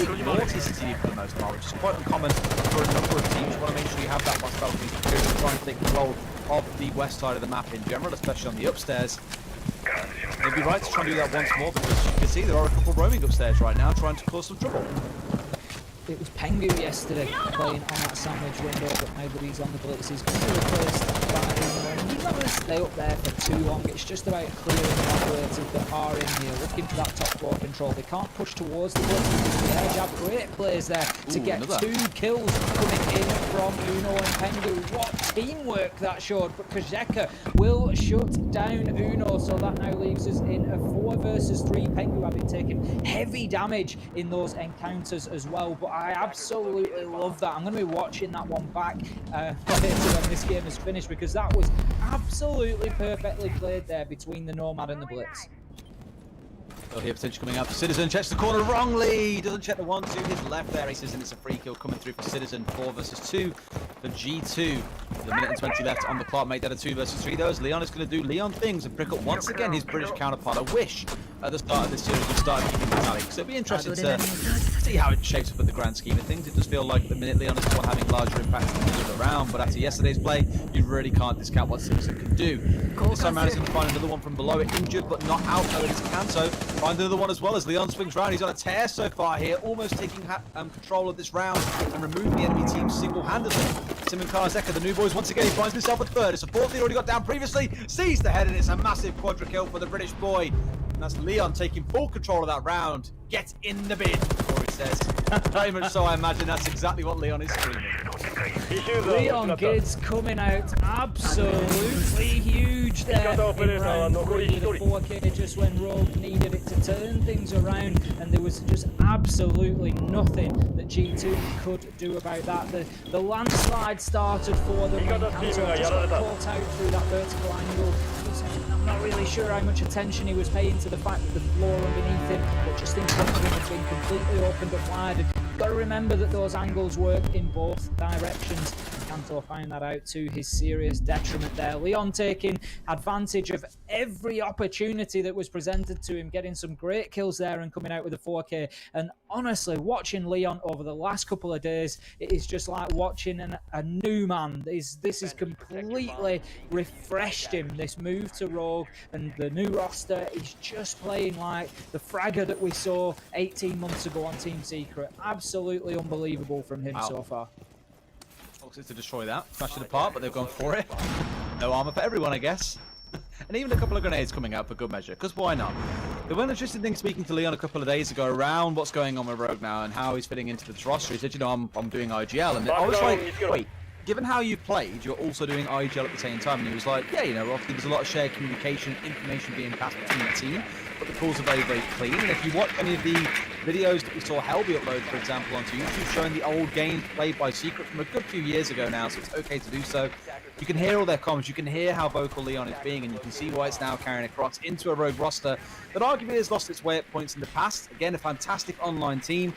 really naughty city for the most part, which is quite uncommon for a number of teams. You want to make sure you have that West balcony security to try and take control of the west side of the map in general, especially on the upstairs. It'd be right to try and do that once more, because you can see there are a couple roaming upstairs right now trying to cause some trouble. It was Pengu yesterday playing on that sandwich window, but now that he's on the blitz, he's going to be replaced by Uno. He's not going to stay up there for too long. It's just about clearing the operators that are in here, looking for that top floor control. They can't push towards the blitz because the air jab. Great plays there to get another 2 kills coming in from Uno and Pengu. What teamwork that showed, but Kazeka will shut down Uno, so that now leaves us in a 4 versus 3. Pengu having taken heavy damage in those encounters as well, but I absolutely love that. I'm going to be watching that one back when this game is finished, because that was absolutely perfectly played there between the Nomad and the Blitz. Well, here potentially coming out for Citizen, checks the corner wrongly, doesn't check the 1-2, his left there, Aces, and it's a free kill coming through for Citizen. 4 versus 2 for G2. With a minute and 20 left on the clock, make that a 2 versus 3 though, as Leon is going to do Leon things and pick up once again his British counterpart. I wish at the start of this series we started keeping the tally, so it'd be interesting to see how it shapes up in the grand scheme of things. It does feel like the minute Leon is the one having larger impacts than the other round, but after yesterday's play, you really can't discount what Citizen can do. This time around he's going to find another one from below it, injured but not out, though it is Kanto. Find another one as well as Leon swings round. He's on a tear so far here, almost taking control of this round and removing the enemy team single-handedly. Simon Karzeka, the new boys, once again he finds himself a third. It's a fourth he already got down previously, sees the head, and it's a massive quadra kill for the British boy. And that's Leon taking full control of that round. Get in the bin, or he says. Very much so, I imagine that's exactly what Leon is screaming. Leon Gids coming out absolutely huge there in round 3. The 4K just when Rogue needed it to turn things around, and there was just absolutely nothing that G2 could do about that. The landslide started for them when Kanto just got caught out through that vertical angle. I'm not really sure how much attention he was paying to the fact that the floor underneath him, but just in front of him had been completely opened up wide. And you've got to remember that those angles work in both directions. Kanto found that out to his serious detriment there. Leon taking advantage of every opportunity that was presented to him, getting some great kills there and coming out with a 4K. And honestly, watching Leon over the last couple of days, it is just like watching a new man. This has completely refreshed him, this move to Rogue, and the new roster is just playing like the fragger that we saw 18 months ago on Team Secret. Absolutely unbelievable from him so far. Foxes to destroy that, smash it apart, but they've gone for it. No armor for everyone, I guess. And even a couple of grenades coming out for good measure, because why not? There was an interesting thing speaking to Leon a couple of days ago around what's going on with Rogue now and how he's fitting into this roster. He said, you know, I'm doing IGL, and I was like, wait, given how you played, you're also doing IGL at the same time. And he was like, yeah, you know, obviously there's a lot of shared communication, information being passed between the team, but the calls are very, very clean. And if you watch any of the videos that we saw Helby upload, for example, onto YouTube, showing the old games played by Secret from a good few years ago now, so it's okay to do so. You can hear all their comments, you can hear how vocal Leon is being, and you can see why it's now carrying across into a Rogue roster that arguably has lost its way at points in the past. Again, a fantastic online team.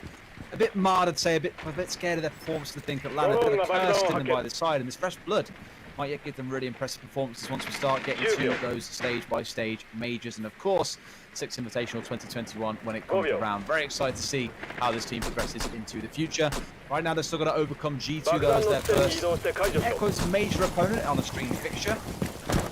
A bit marred, I'd say, a bit scared of their performance to think that Lana could have cursed them by the side, and this fresh blood might yet give them really impressive performances once we start getting to those stage-by-stage majors, and of course, 6th Invitational 2021 when it comes around. Very excited to see how this team progresses into the future. Right now, they're still going to overcome G2 though as their first Echo's major opponent on the stream fixture.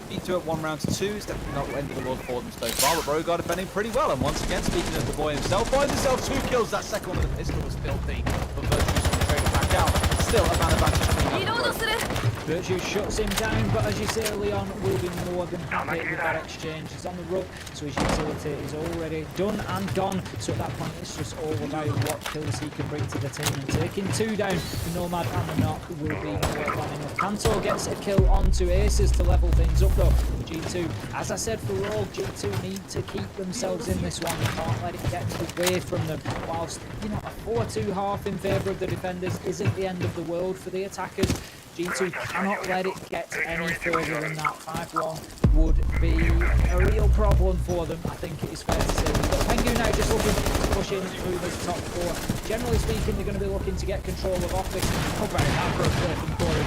G2 at 1 round to 2 is definitely not the end of the world for them so far, but Rogue are defending pretty well. And once again, speaking of the boy himself, finds himself 2 kills. That second one with the pistol was filthy, but Virtue's going to trade it back out. Still a man advantage. Virtue shuts him down, but as you say, Leon will be more than happy with that exchange. He's on the rug, so his utility is already done and gone. So at that point, it's just all about what kills he can bring to the team. And taking 2 down, the Nomad and the Knock will be more than enough. Kanto gets a kill onto Aces to level things up though. G2, as I said for Rogue, G2 need to keep themselves in this one. They can't let it get away from them. Whilst, you know, a 4-2 half in favour of the defenders isn't the end of the world for the attackers. G2 cannot let it get any further than that. 5-1 would be a real problem for them, I think it is fair to say. We've got Pengu now just looking to push in through this top 4. Generally speaking, they're going to be looking to get control of Office. How about that for a play from Corey?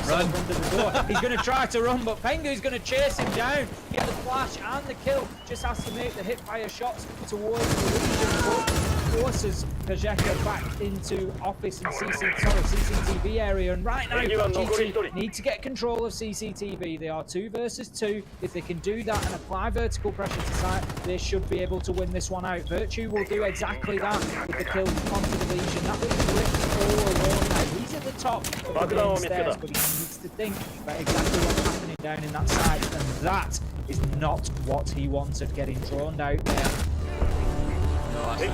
Run under the door. He's going to try to run, but Pengu's going to chase him down. Get the flash and the kill. Just has to make the hip-fire shots towards the region. forces Kajeka back into office and CCTV area. And right now, GT need to get control of CCTV. They are 2 versus 2. If they can do that and apply vertical pressure to site, they should be able to win this one out. Virtue will do exactly that with the kill onto the Legion. That leaves Rips all alone now. He's at the top of the main stairs, but he needs to think about exactly what's happening down in that side, and that is not what he wanted, getting drawn out there. Once you've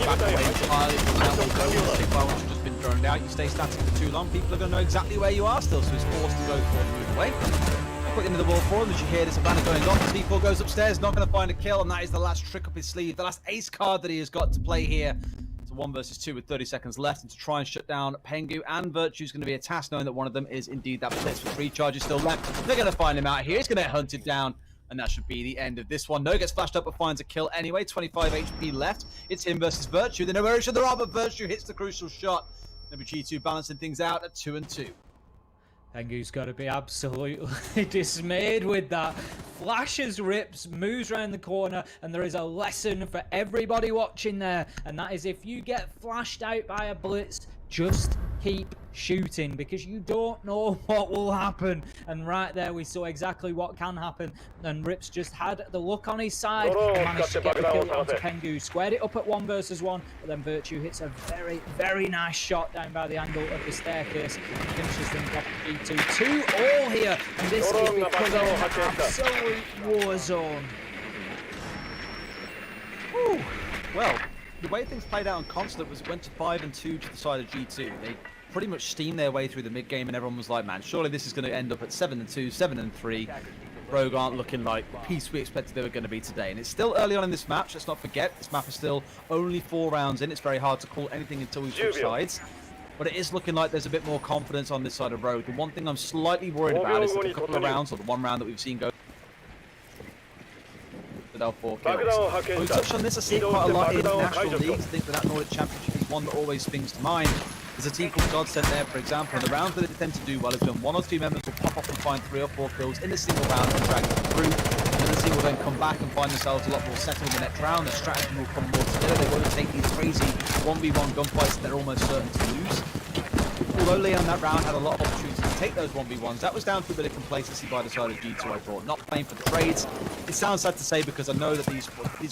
just been droned out, you stay static for too long, people are going to know exactly where you are still, so he's forced to go forward and move away. Put into the wall for him, as you hear this Savannah going off. T4 goes upstairs, not going to find a kill, and that is the last trick up his sleeve, the last ace card that he has got to play here. It's a 1 versus 2 with 30 seconds left, and to try and shut down Pengu and Virtue is going to be a task, knowing that one of them is indeed that blitz with 3 charges still left. They're going to find him out here, he's going to get hunted down. And that should be the end of this one. No gets flashed up but finds a kill anyway. 25 HP left. It's him versus Virtue. They know where each other are, but Virtue hits the crucial shot. G2 balancing things out at 2-2. Pengu's got to be absolutely dismayed with that. Flashes, rips, moves around the corner, and there is a lesson for everybody watching there. And that is, if you get flashed out by a blitz, just keep shooting, because you don't know what will happen. And right there we saw exactly what can happen, and Rips just had the luck on his side and managed to get the kill onto Pengu. Squared it up at 1 versus 1, but then Virtue hits a very, very nice shot down by the angle of the staircase and finishes things off G2. 2-all here, and this is becoming an absolute war zone. Whew. Well, the way things played out on Consulate was it went to 5-2 to the side of G2. They pretty much steamed their way through the mid game, and everyone was like, man, surely this is going to end up at 7-2, 7-3. Rogue aren't looking like the piece we expected they were going to be today. And it's still early on in this match. Let's not forget, this map is still only 4 rounds in. It's very hard to call anything until we switch sides. But it is looking like there's a bit more confidence on this side of Rogue. The one thing I'm slightly worried about is that a couple of rounds, or the 1 round that we've seen go with 4 kills. We touched on this, I see it quite a lot in national leagues. I think that Nordic Championship is one that always springs to mind. There's a team called Godsend there, for example, and the rounds that they tend to do well is when 1 or 2 members will pop off and find 3 or 4 kills in a single round and drag them through. And then the team will then come back and find themselves a lot more settled in the next round. The strategy will come more together. They won't take these crazy 1v1 gunfights that they're almost certain to lose. Although Leon that round had a lot of opportunities to take those 1v1s, that was down to a bit of complacency by the side of G2, I thought. Not playing for the trades. It sounds sad to say, because I know that these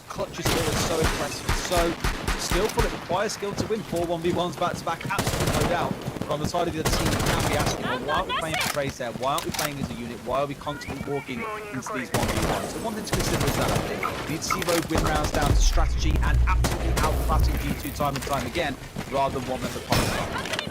clutches here are so impressive, so skillful. It requires skill to win 4 1v1s back-to-back, absolutely no doubt. But on the side of the other team, you can be asking, well, why aren't we playing for trades there? Why aren't we playing as a unit? Why are we constantly walking into these 1v1s? So one thing to consider is that, I think. We need to see Rogue win rounds down to strategy and absolutely outclassing G2 time and time again, rather than one member popping.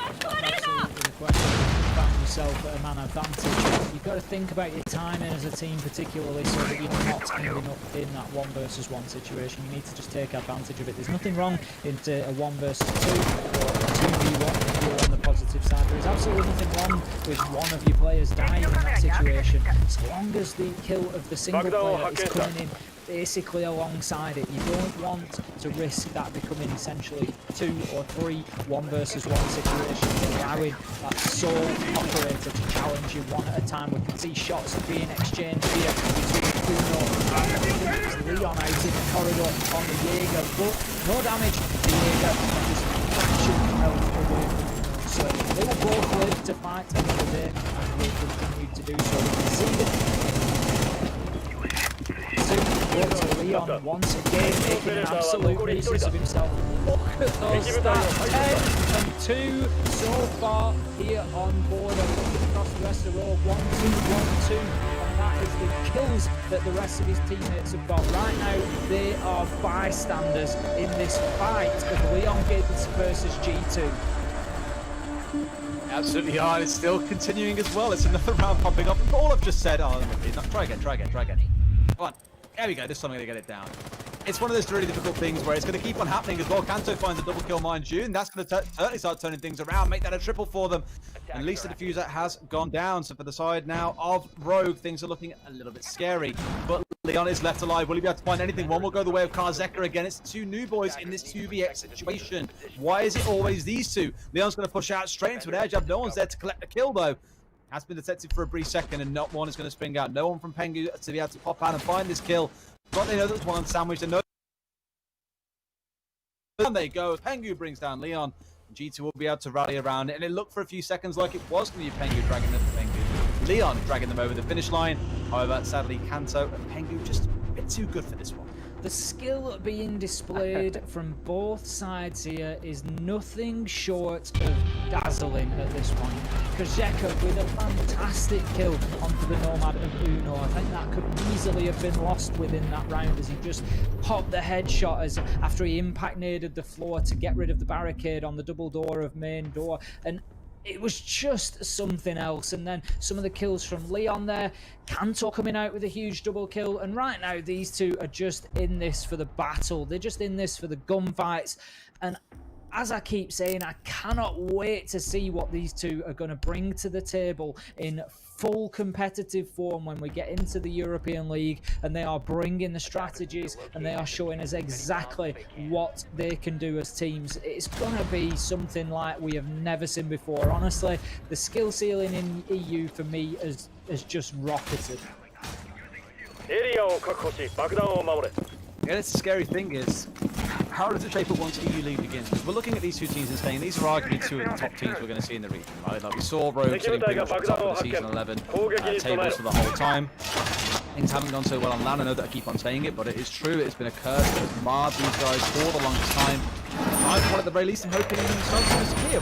Absolutely the question. Found yourself at a man advantage. You've got to think about your timing as a team, particularly so that you're not ending up in that 1 versus 1 situation. You need to just take advantage of it. There's nothing wrong in a 1 versus 2 or a 2v1 if you're on the positive side. There is absolutely nothing wrong with one of your players dying in that situation, as long as the kill of the single player is coming in basically alongside it. You don't want to risk that becoming essentially 2 or 3 1 versus 1 situations, allowing that sole operator to challenge you one at a time. We can see shots being exchanged here between Kuno and Leon out in the corridor on the Jaeger, but no damage to Jaeger, just fraction health away from Kuno. So they will both live to fight another day, and will continue to do so. We can see that Leon once again making an absolute nuisance of himself. Look at those stats, 10 and 2 so far here on board. And looking across the rest of the row, 1, 2, 1, 2. And that is the kills that the rest of his teammates have got. Right now, they are bystanders in this fight of Leon Gibbs versus G2. Absolutely hard. It's still continuing as well. It's another round popping up. All I've just said, try again. Come on. There we go, this time I'm going to get it down. It's one of those really difficult things where it's going to keep on happening as well. Kanto finds a double kill, mind you, and that's going to certainly start turning things around, make that a triple for them. And at least the diffuser has gone down. So for the side now of Rogue, things are looking a little bit scary. But Leon is left alive. Will he be able to find anything? One will go the way of Karzeka again. It's 2 new boys in this 2vx situation. Why is it always these 2? Leon's going to push out straight into an air jab. No one's there to collect the kill, though. Has been detected for a brief second, and not one is going to spring out. No one from Pengu to be able to pop out and find this kill. But they know there's one on Sandwich. They know And there you go. Pengu brings down Leon. G2 will be able to rally around it, and it looked for a few seconds like it was going to be Leon dragging them over the finish line. However, sadly, Kanto and Pengu just a bit too good for this one. The skill being displayed from both sides here is nothing short of dazzling at this point. Kozeka with a fantastic kill onto the Nomad of Uno. I think that could easily have been lost within that round as he just popped the headshot after he impact naded the floor to get rid of the barricade on the double door of main door. And it was just something else. And then some of the kills from Leon there. Kanto coming out with a huge double kill. And right now, these two are just in this for the battle. They're just in this for the gunfights. And as I keep saying, I cannot wait to see what these two are going to bring to the table in full competitive form when we get into the European League, and they are bringing the strategies and they are showing us exactly what they can do as teams. It's going to be something like we have never seen before. Honestly, the skill ceiling in EU for me has just rocketed. Yeah, it's a scary thing is, how does it shape up once EU League begins? Because we're looking at these two teams and saying these are arguably two of the top teams we're going to see in the region, right? Like we saw Rogue sitting pretty much at the top of the season 11 tables for the whole time. Things haven't gone so well on LAN. I know that I keep on saying it, but it is true. It's been a curse that has marred these guys for the longest time. I want at the very least, I'm hoping something's here.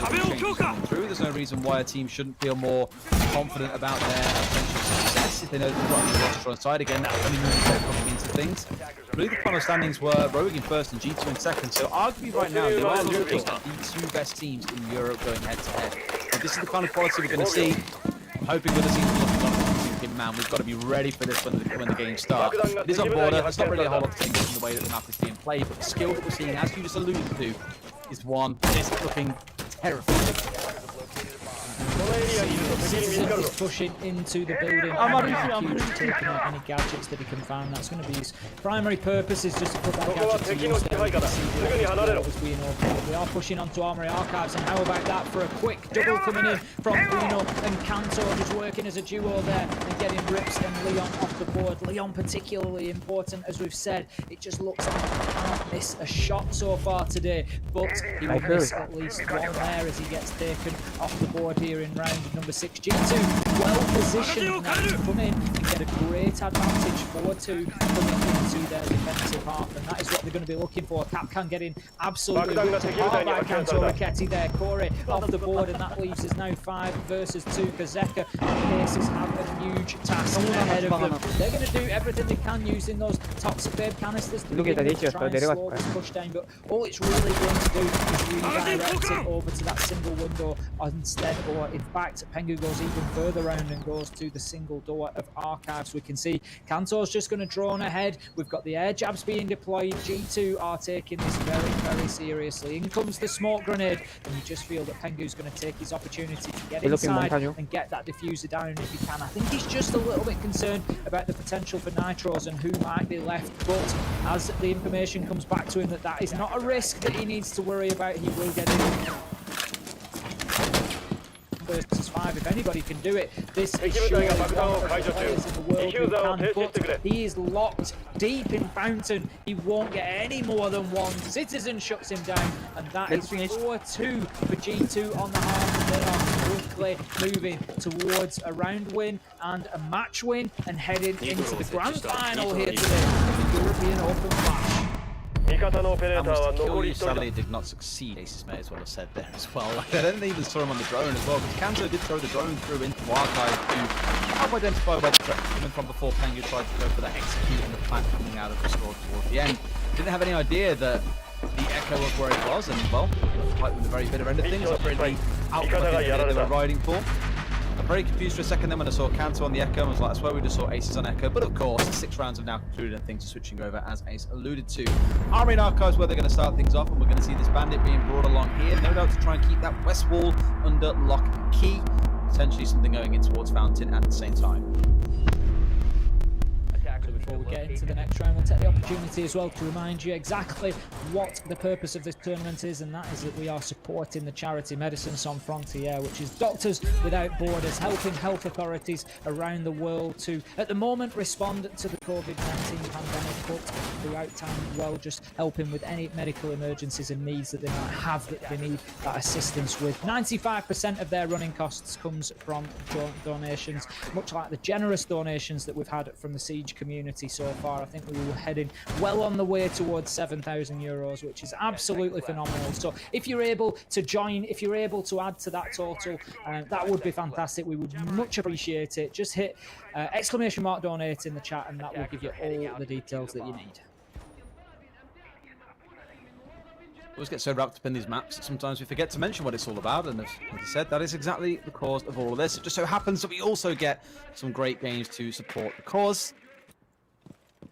True, there's no reason why a team shouldn't feel more confident about their potential success if they know they've got a roster on side. Again, that's only moving coming into things. I believe the final standings were Rogue in first and G2 in second, so arguably right now they are looking at the two best teams in Europe going head to head. But this is the kind of quality we're going to see. I'm hoping with the season looking on, man, we've got to be ready for this when the game starts. It is on border, there's not really a whole lot to take from the way that the map is being played, but the skill that we're seeing, as you just alluded to, is one that is looking terrifying. Citizen is pushing into the building. Huge, taking out any gadgets that he can find. That's going to be his primary purpose, is just to put that gadget to use there. We are pushing onto Armory Archives, and how about that for a quick double coming in from Uno and Kanto, just working as a duo there and getting Rips and Leon off the board. Leon particularly important, as we've said. It just looks like he can't miss a shot so far today, but he will miss at least one there as he gets taken off the board here in round number 6. G2 well positioned now to come in and get a great advantage 4-2 coming into their defensive half, and that is what they're going to be looking for. Capcan getting absolutely ripped apart by Kanto Raketti there. Corey off the board, and that leaves us now 5 versus 2. Kozeka and Aces have a huge task ahead of them. They're going to do everything they can using those toxic babe canisters to try and slow this push down, but all it's really going to do is redirect it over to that single window instead, or in fact Pengu goes even further around and goes to the single door of Archives. We can see Kanto's just going to drone ahead. We've got the air jabs being deployed. G2 are taking this very, very seriously. In comes the smoke grenade, and you just feel that Pengu's going to take his opportunity to get inside and get that diffuser down if he can. I think he's just a little bit concerned about the potential for nitros and who might be left, but as the information comes back to him that that is not a risk that he needs to worry about, he will get in. Versus 5, if anybody can do it, this is surely one of the players in the world who can, but he is locked deep in Fountain. He won't get any more than one. Citizen shuts him down, and that is 4-2 for G2 on the half. They are quickly moving towards a round win and a match win, and heading into the grand final here today of the European Open Flash. And was to kill you, sadly did not succeed. Aces may as well have said there as well. Like, I didn't even saw him on the drone as well, because Kanto did throw the drone through into Archive to help identify where the threat was coming from before Pengu tried to go for that execute and the plant coming out of the store towards the end. Didn't have any idea that the echo was where it was, and well, quite with the very bitter end of things, not really outcome they were riding for. I'm very confused for a second then when I saw Kanto on the Echo, and I was like, I swear we just saw Aces on Echo, but of course, the 6 rounds have now concluded and things are switching over, as Ace alluded to. Armory and Archives where they're going to start things off, and we're going to see this Bandit being brought along here, no doubt to try and keep that west wall under lock and key, potentially something going in towards Fountain at the same time. before we get into the next round, we'll take the opportunity as well to remind you exactly what the purpose of this tournament is, and that is that we are supporting the charity Medicine Sans Frontières, which is Doctors Without Borders, helping health authorities around the world to, at the moment, respond to the COVID-19 pandemic, but throughout time as well, just helping with any medical emergencies and needs that they might have that they need that assistance with. 95% of their running costs comes from donations, much like the generous donations that we've had from the Siege community so far. I think we were heading well on the way towards €7,000, which is absolutely phenomenal. So if you're able to join, if you're able to add to that total, that would be fantastic. We would much appreciate it. Just hit !donate in the chat, and that will give you all the details that you need. Always get so wrapped up in these maps that sometimes we forget to mention what it's all about, and as you said, that is exactly the cause of all of this. It just so happens that we also get some great games to support the cause.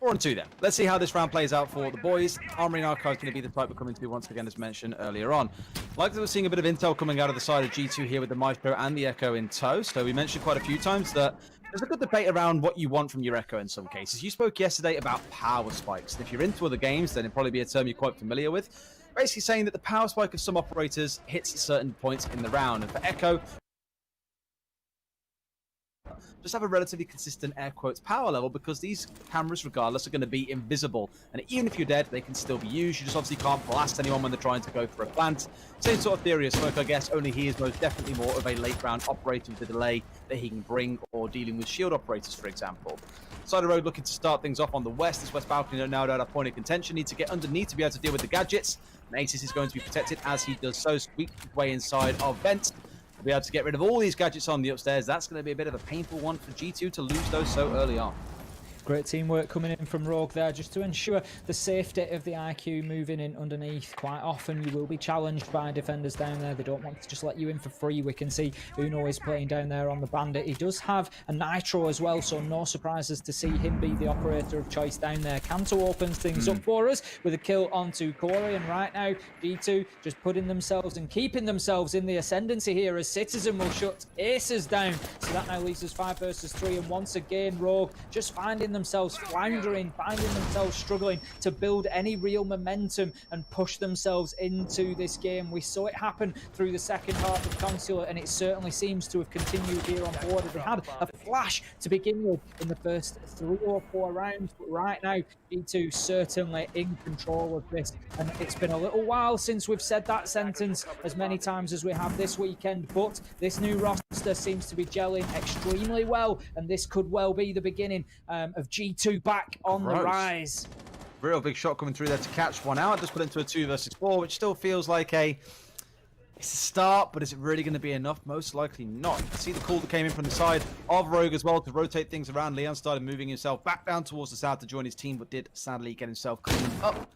4-2 then. Let's see how this round plays out for the boys. Armory and Archive is going to be the type we're coming to once again, as mentioned earlier on. Like that, we're seeing a bit of intel coming out of the side of G2 here with the Maestro and the Echo in tow. So we mentioned quite a few times that there's a good debate around what you want from your Echo in some cases. You spoke yesterday about power spikes, and if you're into other games, then it'll probably be a term you're quite familiar with. Basically saying that the power spike of some operators hits at certain points in the round, and for Echo, just have a relatively consistent air quotes power level, because these cameras regardless are going to be invisible, and even if you're dead they can still be used. You just obviously can't blast anyone when they're trying to go for a plant. Same sort of theory as Smoke, I guess, only he is most definitely more of a late round operator with the delay that he can bring, or dealing with shield operators, for example. Side of the road looking to start things off on the west. This west balcony now at a point of contention. Need to get underneath to be able to deal with the gadgets, and Aces is going to be protected as he does so, squeak his way inside of Vent. To be able to get rid of all these gadgets on the upstairs. That's going to be a bit of a painful one for G2 to lose those so early on. Great teamwork coming in from Rogue there, just to ensure the safety of the IQ moving in underneath. Quite often you will be challenged by defenders down there. They don't want to just let you in for free. We can see Uno is playing down there on the Bandit. He does have a Nitro as well, so no surprises to see him be the operator of choice down there. Kanto opens things up for us with a kill onto Corey, and right now G2 just putting themselves and keeping themselves in the ascendancy here, as Citizen will shut Aces down. So that now leaves us 5 versus 3, and once again Rogue just finding themselves floundering, finding themselves struggling to build any real momentum and push themselves into this game. We saw it happen through the second half of Consulate, and it certainly seems to have continued here on board. They had a flash to begin with in the first 3 or 4 rounds, but right now G2 certainly in control of this, and it's been a little while since we've said that sentence as many times as we have this weekend, but this new roster seems to be gelling extremely well, and this could well be the beginning of G2 back on the rise. Real big shot coming through there to catch one out. Just put into a 2 versus 4, which still feels like it's a start, but is it really going to be enough? Most likely not. See the call that came in from the side of Rogue as well to rotate things around. Leon started moving himself back down towards the south to join his team, but did sadly get himself cleaned up.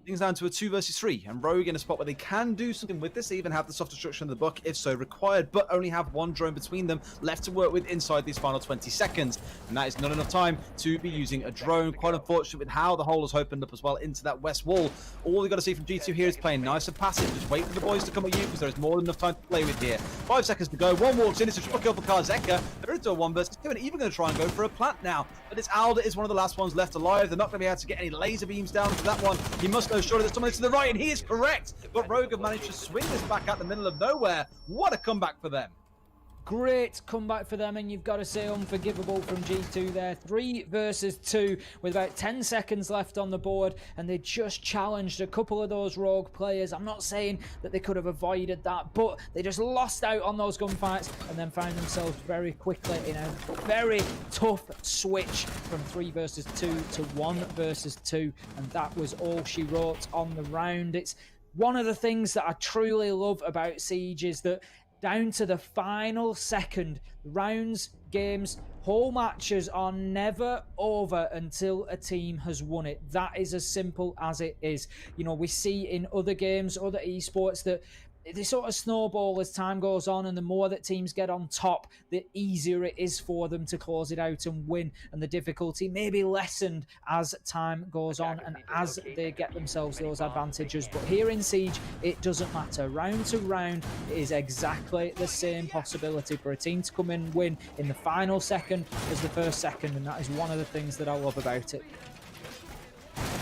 Things down to a 2 versus 3, and Rogue in a spot where they can do something with this. They even have the soft destruction of the book if so required, but only have 1 drone between them left to work with inside these final 20 seconds, and that is not enough time to be using a drone. Quite unfortunate with how the hole has opened up as well into that west wall. All we've got to see from G2 here is playing nice and passive. Just wait for the boys to come at you, because there is more than enough time to play with here. 5 seconds to go. One walks in. It's a triple kill for Karzeka. They're into a 1 versus 2, and even going to try and go for a plant now. But it's Alda is one of the last ones left alive. They're not going to be able to get any laser beams down for that one. He must know surely that someone is to the right, and he is correct. But Rogue have managed to swing this back out the middle of nowhere. What a comeback for them. Great comeback for them, and you've got to say unforgivable from G2 there. 3 versus 2 with about 10 seconds left on the board, and they just challenged a couple of those Rogue players. I'm not saying that they could have avoided that, but they just lost out on those gunfights and then found themselves very quickly in a very tough switch from 3 versus 2 to 1 versus 2, and that was all she wrote on the round. It's one of the things that I truly love about Siege is that down to the final second, rounds, games, whole matches are never over until a team has won it. That is as simple as it is. You know, we see in other games, other esports, that they sort of snowball as time goes on, and the more that teams get on top, the easier it is for them to close it out and win, and the difficulty may be lessened as time goes on and as they get themselves those advantages. But here in Siege, it doesn't matter. Round to round, it is exactly the same possibility for a team to come in and win in the final second as the first second, and that is one of the things that I love about it.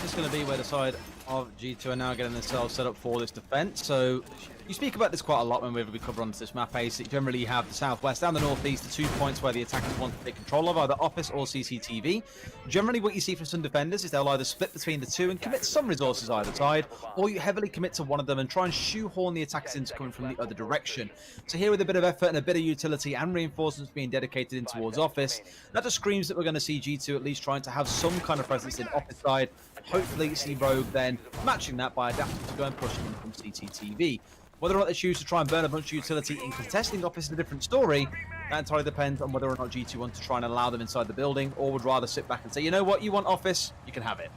It's going to be where the side of G2 are now getting themselves set up for this defense. So you speak about this quite a lot when we cover onto this map, Ace. You generally have the southwest and the northeast, the 2 points where the attackers want to take control of, either office or CCTV. Generally what you see from some defenders is they'll either split between the two and commit some resources either side, or you heavily commit to one of them and try and shoehorn the attackers into coming from the other direction. So here with a bit of effort and a bit of utility and reinforcements being dedicated in towards office, that just screams that we're going to see G2 at least trying to have some kind of presence in office side. Hopefully see Rogue then matching that by adapting to go and push in from CCTV. Whether or not they choose to try and burn a bunch of utility in contesting office is a different story. That entirely depends on whether or not G2 want to try and allow them inside the building, or would rather sit back and say, you know what, you want office, you can have it.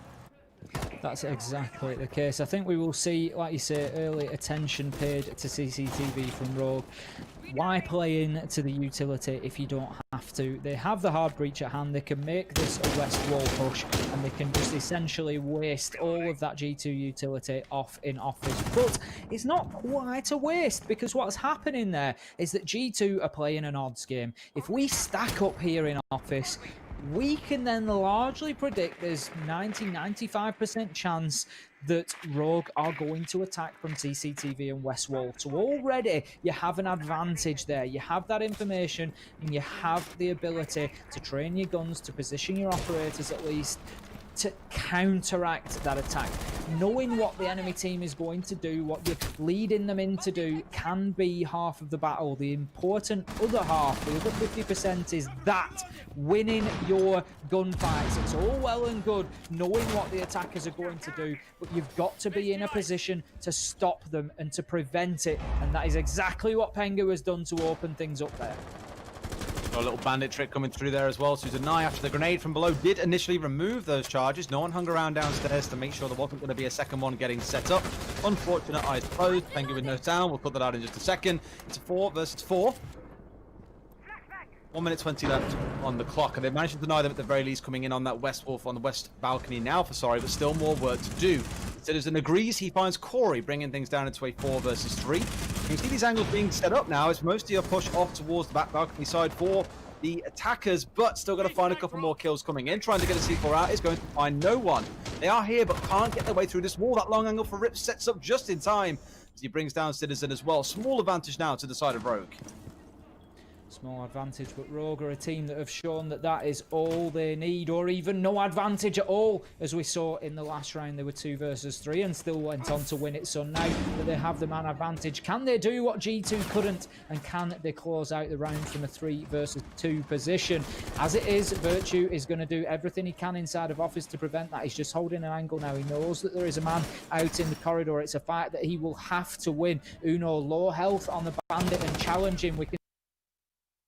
That's exactly the case. I think we will see, like you say, early attention paid to CCTV from Rogue. Why play in to the utility if you don't have to? They have the hard breach at hand. They can make this a west wall push, and they can just essentially waste all of that G2 utility off in office. But it's not quite a waste, because what's happening there is that G2 are playing an odds game. If we stack up here in office, we can then largely predict there's 90-95% chance that Rogue are going to attack from CCTV and West Wall. So already you have an advantage there. You have that information, and you have the ability to train your guns, to position your operators at least, to counteract that attack. Knowing what the enemy team is going to do, what you're leading them in to do, can be half of the battle. The important other half, the other 50%, is that winning your gunfights. It's all well and good knowing what the attackers are going to do, but you've got to be in a position to stop them and to prevent it, and that is exactly what Pengu has done to open things up there. Got a little bandit trick coming through there as well. So Deny, after the grenade from below, did initially remove those charges. No one hung around downstairs to make sure there wasn't going to be a second one getting set up. Unfortunate, eyes closed. Pengu with no sound. We'll cut that out in just a second. It's a 4 versus 4. 1 minute 20 left on the clock, and they managed to deny them at the very least, coming in on that west wolf on the west balcony now for Sorry, but still more work to do. Citizen agrees. He finds Corey, bringing things down into a 4 versus 3. You can see these angles being set up now. It's mostly a push off towards the back balcony side for the attackers, but still going to find a couple more kills coming in. Trying to get a C4 out is going to find no one. They are here, but can't get their way through this wall. That long angle for Rip sets up just in time as he brings down Citizen as well. Small advantage now to the side of Rogue. Small advantage, but Rogue are a team that have shown that that is all they need, or even no advantage at all. As we saw in the last round, they were 2 versus 3 and still went on to win it. So now that they have the man advantage, can they do what G2 couldn't, and can they close out the round from a 3 versus 2 position? As it is, Virtue is going to do everything he can inside of office to prevent that. He's just holding an angle now. He knows that there is a man out in the corridor. It's a fight that he will have to win. Uno low health on the bandit and challenge him. We can